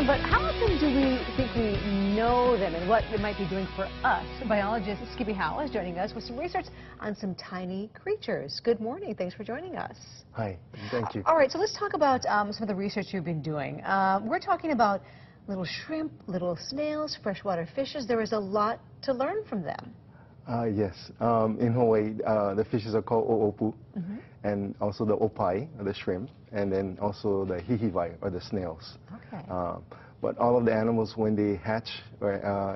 them, but how often do we think we know them and what it might be doing for us? Biologist Skippy Howe is joining us with some research on some tiny creatures. Good morning. Thanks for joining us. Hi. Thank you. All right, so let's talk about some of the research you've been doing. We're talking about little shrimp, little snails, freshwater fishes. There is a lot to learn from them. Yes. In Hawaii, the fishes are called o'opu, and also the opai, or the shrimp, and then also the hihivai, or the snails. Okay. But all of the animals, when they hatch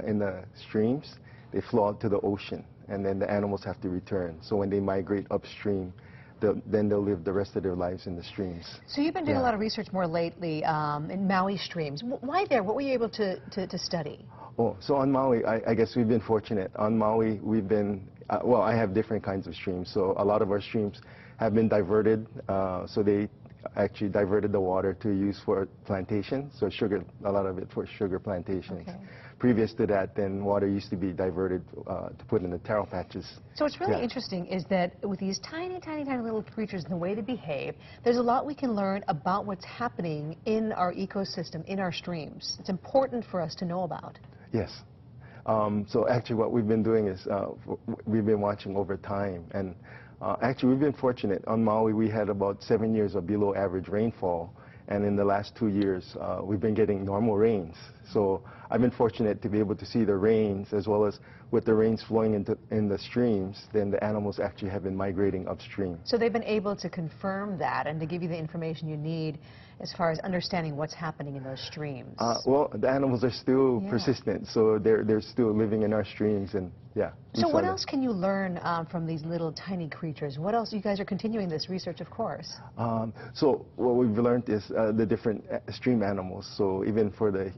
in the streams, they flow out to the ocean, and then the animals have to return. So when they migrate upstream, then they'll live the rest of their lives in the streams. So you've been doing a lot of research more lately in Maui streams. Why there? What were you able to study? Oh, so on Maui, I guess we've been fortunate. On Maui, we've been, well, I have different kinds of streams. So a lot of our streams have been diverted. So they actually diverted the water to use for plantation. So sugar, a lot of it for sugar plantations. Okay. Previous to that, then water used to be diverted to put in the taro patches. So what's really interesting is that with these tiny, tiny, tiny little creatures and the way they behave, there's a lot we can learn about what's happening in our ecosystem, in our streams. It's important for us to know about. Yes. So actually what we've been doing is we've been watching over time. And actually we've been fortunate. On Maui, we had about 7 years of below average rainfall. And in the last 2 years, we've been getting normal rains. So I've been fortunate to be able to see the rains, as well as with the rains flowing in the streams, then the animals actually have been migrating upstream. So they've been able to confirm that and to give you the information you need as far as understanding what's happening in those streams. Well, the animals are still persistent, so they're still living in our streams, and So what else can you learn from these little tiny creatures? What else? You guys are continuing this research, of course. So what we've learned is the different stream animals. So even for the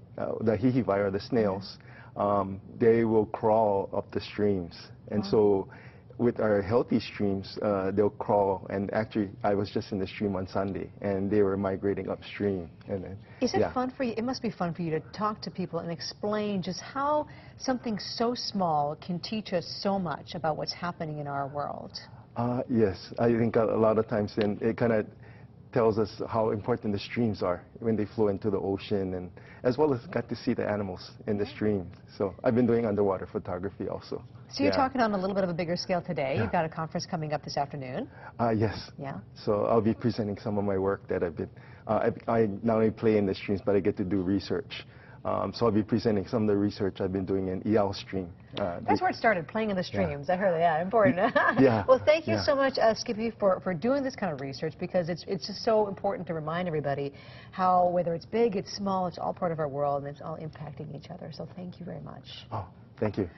hihivai, or the snails, they will crawl up the streams. And so with our healthy streams, they'll crawl. And actually, I was just in the stream on Sunday, and they were migrating upstream. And then, is it fun for you? It must be fun for you to talk to people and explain just how something so small can teach us so much about what's happening in our world. Yes, I think a lot of times then it kind of tells us how important the streams are when they flow into the ocean, and as well as got to see the animals in the streams. So I've been doing underwater photography also. So you're talking on a little bit of a bigger scale today. You've got a conference coming up this afternoon. Yes. Yeah. So I'll be presenting some of my work that I've been, I not only play in the streams, but I get to do research. So I'll be presenting some of the research I've been doing in Iao Stream. That's where it started, playing in the streams. I heard that, important. Well, thank you so much, Skippy, for doing this kind of research, because it's just so important to remind everybody how, whether it's big, it's small, it's all part of our world, and it's all impacting each other. So thank you very much. Oh, thank you.